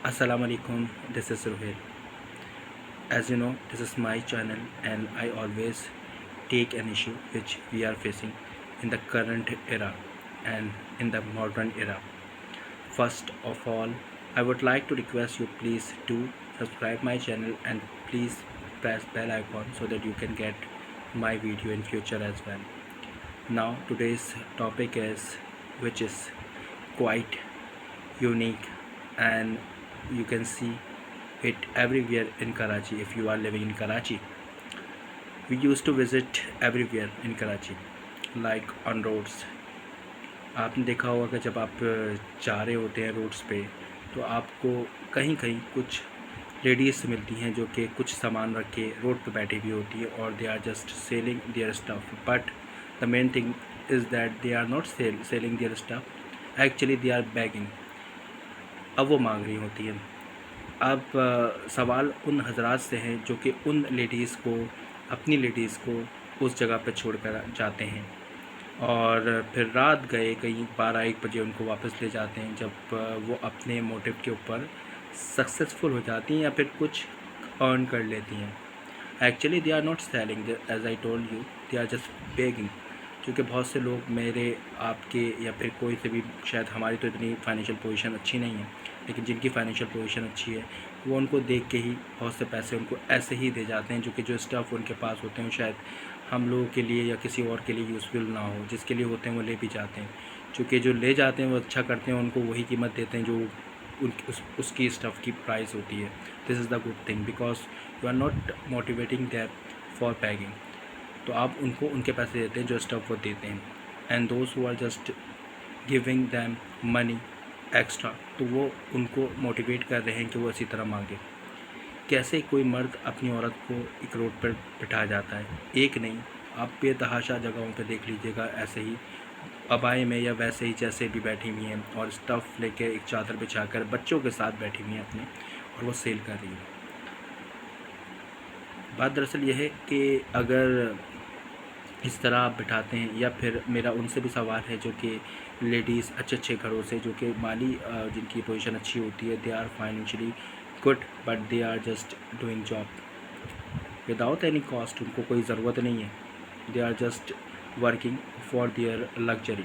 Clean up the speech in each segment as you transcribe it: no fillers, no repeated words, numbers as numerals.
Assalamu alaikum, this is Rohit. As you know, this is my channel and I always take an issue which we are facing in the current era and in the modern era. First of all, I would like to request you please to subscribe my channel and please press bell icon so that you can get my video in future as well. Now today's topic is which is quite unique and you can see it everywhere in Karachi if you are living in Karachi. We used to visit everywhere in Karachi like on roads. आपने देखा होगा कि जब आप जा रहे होते हैं रोड्स पे तो आपको कहीं कहीं कुछ लेडीज़ मिलती हैं जो कि कुछ सामान रख के रोड पे बैठी हुई होती है और they are just selling their stuff, but the main thing is that they are not selling their stuff, actually they are begging. अब वो मांग रही होती हैं. अब सवाल उन हजरात से हैं जो कि उन लेडीज़ को, अपनी लेडीज़ को उस जगह पर छोड़ कर जाते हैं और फिर रात गए कहीं 12-1 बजे उनको वापस ले जाते हैं जब वो अपने मोटिव के ऊपर सक्सेसफुल हो जाती हैं या फिर कुछ अर्न कर लेती हैं. Actually they are not selling, as I told you, they are just begging. क्योंकि बहुत से लोग मेरे, आपके या फिर कोई से भी, शायद हमारी तो इतनी फाइनेंशियल पोजीशन अच्छी नहीं है, लेकिन जिनकी फाइनेंशियल पोजीशन अच्छी है वो उनको देख के ही बहुत से पैसे उनको ऐसे ही दे जाते हैं, जो कि जो स्टफ़ उनके पास होते हैं शायद हम लोगों के लिए या किसी और के लिए यूज़फुल ना हो. जिसके लिए होते हैं वो ले भी जाते हैं, क्योंकि जो ले जाते हैं वो अच्छा करते हैं, उनको वही कीमत देते हैं जो उसकी स्टफ़ की प्राइस होती है. This is the good thing because you are not motivating that for begging. तो आप उनको उनके पैसे देते हैं जो स्टफ़ वो देते हैं. And those who are just giving them money extra, तो वो उनको मोटिवेट कर रहे हैं कि वो इसी तरह मांगे. कैसे कोई मर्द अपनी औरत को एक रोड पर बिठा जाता है, एक नहीं, आप बेतहाशा जगहों पे देख लीजिएगा, ऐसे ही अबाए में या वैसे ही जैसे भी बैठी हुई हैं और स्टफ़ लेके एक चादर बिछाकर बच्चों के साथ बैठी हुई हैं अपने, और वो सेल कर रही है. बात दरअसल ये है कि अगर इस तरह आप बिठाते हैं, या फिर मेरा उनसे भी सवाल है जो कि लेडीज़ अच्छे अच्छे घरों से, जो कि माली जिनकी पोजीशन अच्छी होती है, they are financially good but they are just doing job without any cost, उनको कोई ज़रूरत नहीं है, they are just working for their luxury,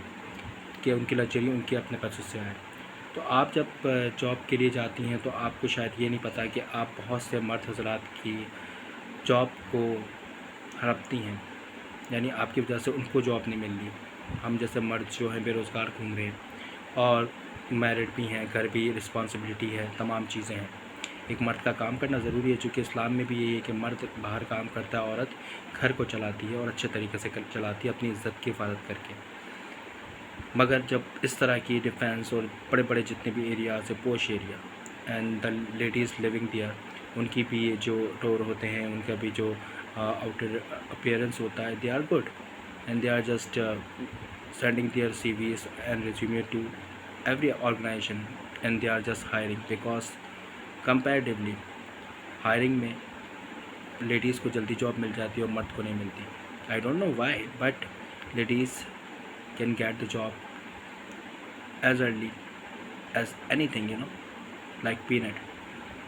कि उनकी लग्जरी उनके अपने पैसों से आए. तो आप जब जॉब के लिए जाती हैं तो आपको शायद ये नहीं पता कि आप बहुत से मर्द हजरात की जॉब को हड़पती हैं, यानी आपकी वजह से उनको जॉब नहीं मिल रही. हम जैसे मर्द जो हैं बेरोज़गार घूम रहे हैं और मैरिड भी हैं, घर भी, रिस्पॉन्सिबिलिटी है, तमाम चीज़ें हैं. एक मर्द का काम करना ज़रूरी है, चूँकि इस्लाम में भी यही है कि मर्द बाहर काम करता है, औरत घर को चलाती है और अच्छे तरीके से चलाती है अपनी इज़्ज़त की हिफाजत करके. मगर जब इस तरह की डिफेंस और बड़े बड़े जितने भी एरियाज़ है, posh area, and the ladies living there, उनकी भी जो डोर होते हैं, उनका भी जो आउटर अपीयरेंस होता है, they are good and they are just sending their CVs and resume to every organisation and they are just hiring, because comparatively hiring में लेडीज़ को जल्दी जॉब मिल जाती है और मर्द को नहीं मिलती. I don't know why, but ladies can get the job as early as anything, you know, like peanut.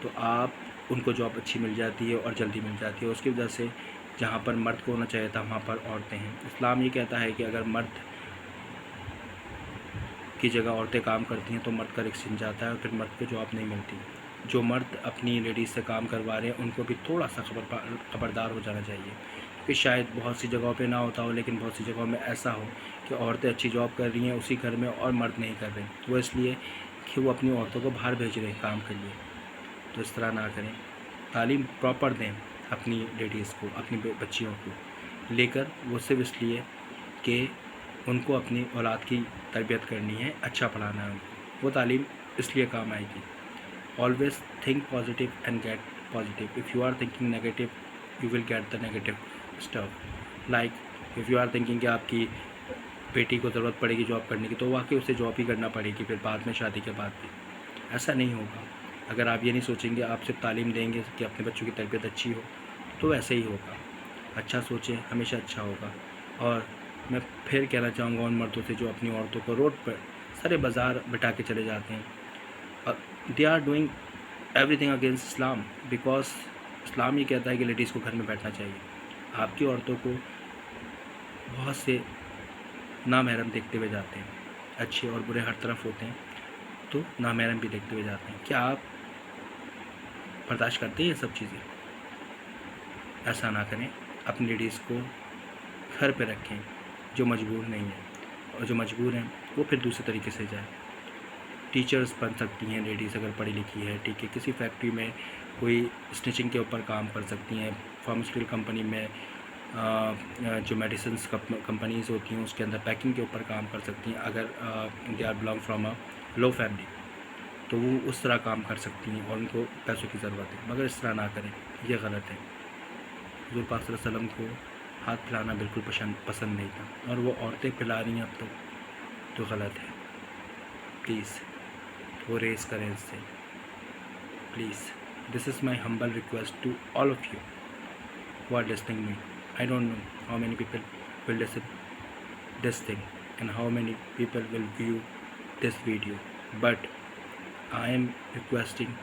तो आप उनको जॉब अच्छी मिल जाती है और जल्दी मिल जाती है. उसकी वजह से जहाँ पर मर्द को होना चाहिए था वहाँ पर औरतें हैं. इस्लाम ये कहता है कि अगर मर्द की जगह औरतें काम करती हैं तो मर्द का रिस्क छिन जाता है और फिर मर्द को जॉब नहीं मिलती. जो मर्द अपनी लेडीज़ से काम करवा रहे हैं उनको भी थोड़ा सा खबरदार हो जाना चाहिए, क्योंकि शायद बहुत सी जगहों पे ना होता हो, लेकिन बहुत सी जगहों में ऐसा हो कि औरतें अच्छी जॉब कर रही हैं उसी घर में और मर्द नहीं कर रहे. वो इसलिए कि वो अपनी औरतों को बाहर भेज रहे हैं काम के लिए. तो इस तरह ना करें. तालीम प्रॉपर दें अपनी लेडीज़ को, अपनी बच्चियों को लेकर, वो सिर्फ इसलिए कि उनको अपनी औलाद की तरबियत करनी है, अच्छा पढ़ाना है उनको. वो तालीम इसलिए काम आएगी. Always think positive and get positive. If you are thinking negative you will get the negative stuff. Like if you are thinking कि आपकी बेटी को ज़रूरत पड़ेगी जॉब करने की, तो वाकई उसे जॉब ही करना पड़ेगी फिर बाद में, शादी के बाद भी. ऐसा नहीं होगा. अगर आप ये नहीं सोचेंगे, आप सिर्फ तालीम देंगे कि अपने बच्चों की तरबियत अच्छी हो, तो ऐसे ही होगा. अच्छा सोचें, हमेशा अच्छा होगा. और मैं फिर कहना चाहूँगा उन मर्दों से जो अपनी औरतों को रोड पर सरे बाज़ार बिठा के चले जाते हैं, they are doing everything against Islam, because Islam یہ کہتا ہے کہ لیڈیز کو گھر میں بیٹھنا چاہیے. آپ کی عورتوں کو بہت سے نامحرم دیکھتے ہوئے جاتے ہیں، اچھے اور برے ہر طرف ہوتے ہیں، تو نامحرم بھی دیکھتے ہوئے جاتے ہیں. کیا آپ برداشت کرتے ہیں یہ سب چیزیں؟ ایسا نہ کریں. اپنی لیڈیز کو گھر پہ رکھیں جو مجبور نہیں ہیں، اور جو مجبور ہیں وہ پھر دوسرے طریقے سے جائیں. ٹیچرز بن سکتی ہیں لیڈیز اگر پڑھی لکھی ہے، ٹھیک ہے. کسی فیکٹری میں کوئی اسٹیچنگ کے اوپر کام کر سکتی ہیں. فارماسیوٹیکل کمپنی میں جو میڈیسنس کمپنیز ہوتی ہیں اس کے اندر پیکنگ کے اوپر کام کر سکتی ہیں. اگر they are belong from a low family تو وہ اس طرح کام کر سکتی ہیں اور ان کو پیسوں کی ضرورت ہے، مگر اس طرح نہ کریں، یہ غلط ہے. حضور پاک صلی اللہ علیہ وسلم کو ہاتھ پھیلانا بالکل پسند نہیں تھا، اور وہ عورتیں پھیلا رہی ہیں اب تو غلط ہے. پلیز وہ ریز کریں اس سے، please. This is my humble request to all of you who are listening me. I don't know how many people will listen this thing and how many people will view this video, but I am requesting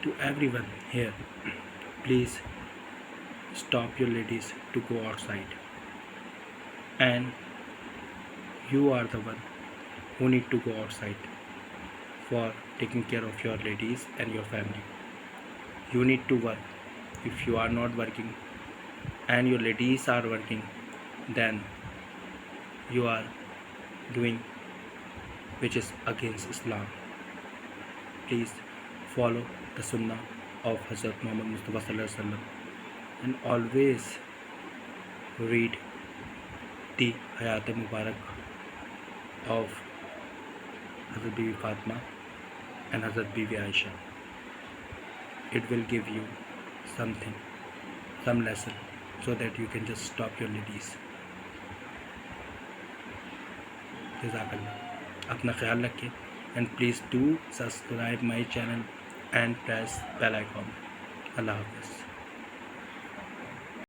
to everyone here, please stop your ladies to go outside, and you are the one who need to go outside for taking care of your ladies and your family. You need to work. If you are not working and your ladies are working, then you are doing which is against Islam. Please follow the Sunnah of Hazrat Muhammad Mustafa Sallallahu Alaihi Wasallam, and always read the Hayat Mubarak of Hazrat Bibi Fatima and Hazrat Bibi Aisha. It will give you something, some lesson, so that you can just stop your ladies. Jazakallah. اپنا خیال رکھیں, and please do subscribe my channel and press bell icon. اللہ حافظ.